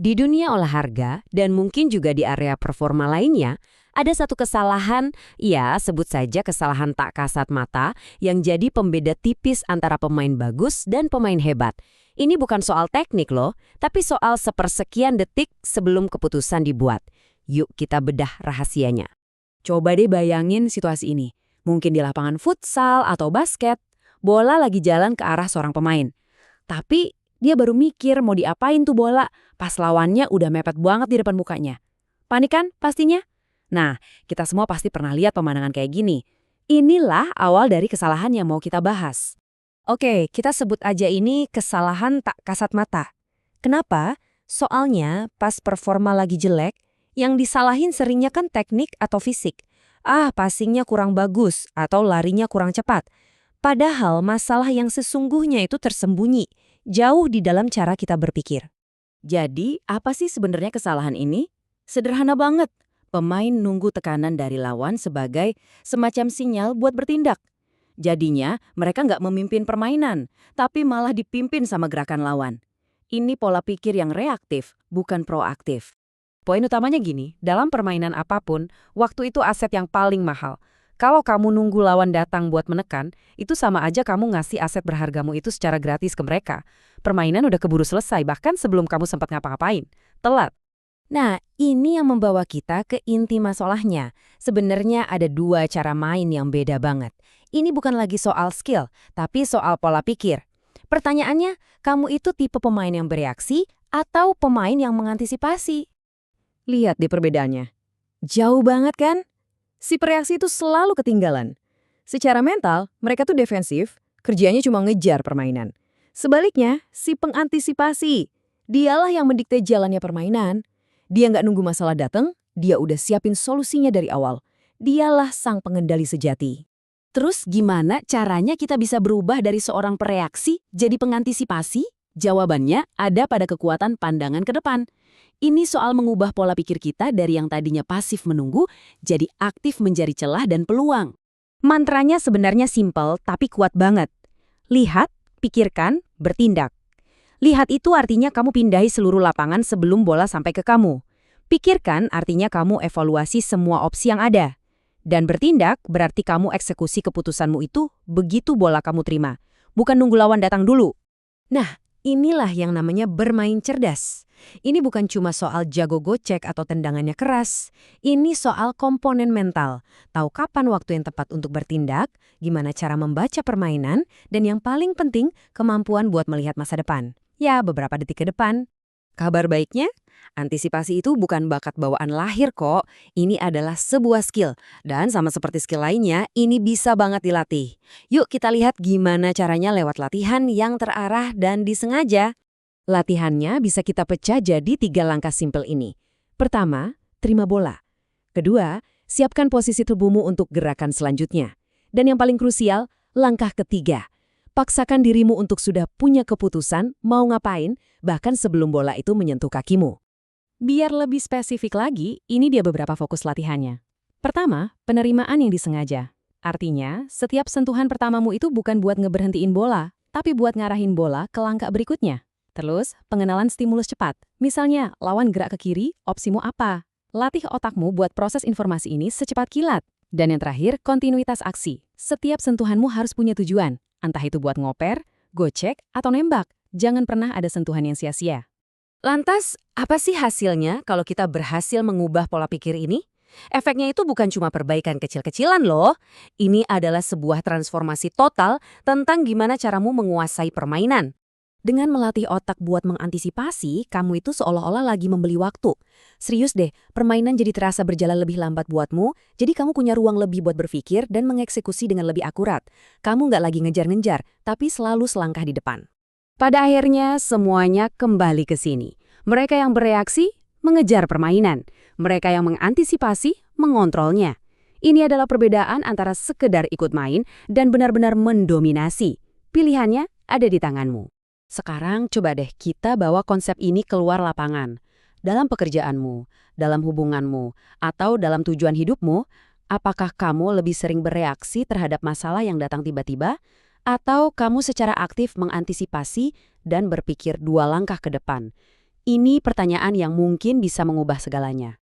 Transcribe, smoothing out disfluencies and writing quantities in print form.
Di dunia olahraga dan mungkin juga di area performa lainnya, ada satu kesalahan, ya sebut saja kesalahan tak kasat mata, yang jadi pembeda tipis antara pemain bagus dan pemain hebat. Ini bukan soal teknik loh, tapi soal sepersekian detik sebelum keputusan dibuat. Yuk kita bedah rahasianya. Coba deh bayangin situasi ini. Mungkin di lapangan futsal atau basket, bola lagi jalan ke arah seorang pemain. Tapi dia baru mikir mau diapain tuh bola, pas lawannya udah mepet banget di depan mukanya. Panik kan pastinya? Nah, kita semua pasti pernah lihat pemandangan kayak gini. Inilah awal dari kesalahan yang mau kita bahas. Oke, kita sebut aja ini kesalahan tak kasat mata. Kenapa? Soalnya pas performa lagi jelek, yang disalahin seringnya kan teknik atau fisik. Passingnya kurang bagus atau larinya kurang cepat. Padahal masalah yang sesungguhnya itu tersembunyi, jauh di dalam cara kita berpikir. Jadi, apa sih sebenarnya kesalahan ini? Sederhana banget. Pemain nunggu tekanan dari lawan sebagai semacam sinyal buat bertindak. Jadinya, mereka nggak memimpin permainan, tapi malah dipimpin sama gerakan lawan. Ini pola pikir yang reaktif, bukan proaktif. Poin utamanya gini, dalam permainan apapun, waktu itu aset yang paling mahal. Kalau kamu nunggu lawan datang buat menekan, itu sama aja kamu ngasih aset berhargamu itu secara gratis ke mereka. Permainan udah keburu selesai, bahkan sebelum kamu sempat ngapa-ngapain. Telat. Nah, ini yang membawa kita ke inti masalahnya. Sebenarnya ada dua cara main yang beda banget. Ini bukan lagi soal skill, tapi soal pola pikir. Pertanyaannya, kamu itu tipe pemain yang bereaksi atau pemain yang mengantisipasi? Lihat deh perbedaannya. Jauh banget kan? Si pereaksi itu selalu ketinggalan. Secara mental, mereka tuh defensif, kerjanya cuma ngejar permainan. Sebaliknya, si pengantisipasi, dialah yang mendikte jalannya permainan. Dia nggak nunggu masalah datang, dia udah siapin solusinya dari awal. Dialah sang pengendali sejati. Terus gimana caranya kita bisa berubah dari seorang pereaksi jadi pengantisipasi? Jawabannya ada pada kekuatan pandangan ke depan. Ini soal mengubah pola pikir kita dari yang tadinya pasif menunggu, jadi aktif mencari celah dan peluang. Mantranya sebenarnya simpel tapi kuat banget. Lihat, pikirkan, bertindak. Lihat itu artinya kamu pindahi seluruh lapangan sebelum bola sampai ke kamu. Pikirkan artinya kamu evaluasi semua opsi yang ada. Dan bertindak berarti kamu eksekusi keputusanmu itu begitu bola kamu terima. Bukan nunggu lawan datang dulu. Nah, inilah yang namanya bermain cerdas. Ini bukan cuma soal jago gocek atau tendangannya keras. Ini soal komponen mental. Tahu kapan waktu yang tepat untuk bertindak, gimana cara membaca permainan, dan yang paling penting, kemampuan buat melihat masa depan. Ya, beberapa detik ke depan. Kabar baiknya, antisipasi itu bukan bakat bawaan lahir kok. Ini adalah sebuah skill. Dan sama seperti skill lainnya, ini bisa banget dilatih. Yuk kita lihat gimana caranya lewat latihan yang terarah dan disengaja. Latihannya bisa kita pecah jadi 3 langkah simpel ini. Pertama, terima bola. Kedua, siapkan posisi tubuhmu untuk gerakan selanjutnya. Dan yang paling krusial, langkah ketiga. Paksakan dirimu untuk sudah punya keputusan mau ngapain, bahkan sebelum bola itu menyentuh kakimu. Biar lebih spesifik lagi, ini dia beberapa fokus latihannya. Pertama, penerimaan yang disengaja. Artinya, setiap sentuhan pertamamu itu bukan buat ngeberhentiin bola, tapi buat ngarahin bola ke langkah berikutnya. Terus, pengenalan stimulus cepat. Misalnya, lawan gerak ke kiri, opsimu apa? Latih otakmu buat proses informasi ini secepat kilat. Dan yang terakhir, kontinuitas aksi. Setiap sentuhanmu harus punya tujuan. Entah itu buat ngoper, gocek, atau nembak. Jangan pernah ada sentuhan yang sia-sia. Lantas, apa sih hasilnya kalau kita berhasil mengubah pola pikir ini? Efeknya itu bukan cuma perbaikan kecil-kecilan loh. Ini adalah sebuah transformasi total tentang gimana caramu menguasai permainan. Dengan melatih otak buat mengantisipasi, kamu itu seolah-olah lagi membeli waktu. Serius deh, permainan jadi terasa berjalan lebih lambat buatmu, jadi kamu punya ruang lebih buat berpikir dan mengeksekusi dengan lebih akurat. Kamu nggak lagi ngejar-ngejar, tapi selalu selangkah di depan. Pada akhirnya, semuanya kembali ke sini. Mereka yang bereaksi, mengejar permainan. Mereka yang mengantisipasi, mengontrolnya. Ini adalah perbedaan antara sekedar ikut main dan benar-benar mendominasi. Pilihannya ada di tanganmu. Sekarang coba deh kita bawa konsep ini keluar lapangan. Dalam pekerjaanmu, dalam hubunganmu, atau dalam tujuan hidupmu, apakah kamu lebih sering bereaksi terhadap masalah yang datang tiba-tiba? Atau kamu secara aktif mengantisipasi dan berpikir 2 langkah ke depan? Ini pertanyaan yang mungkin bisa mengubah segalanya.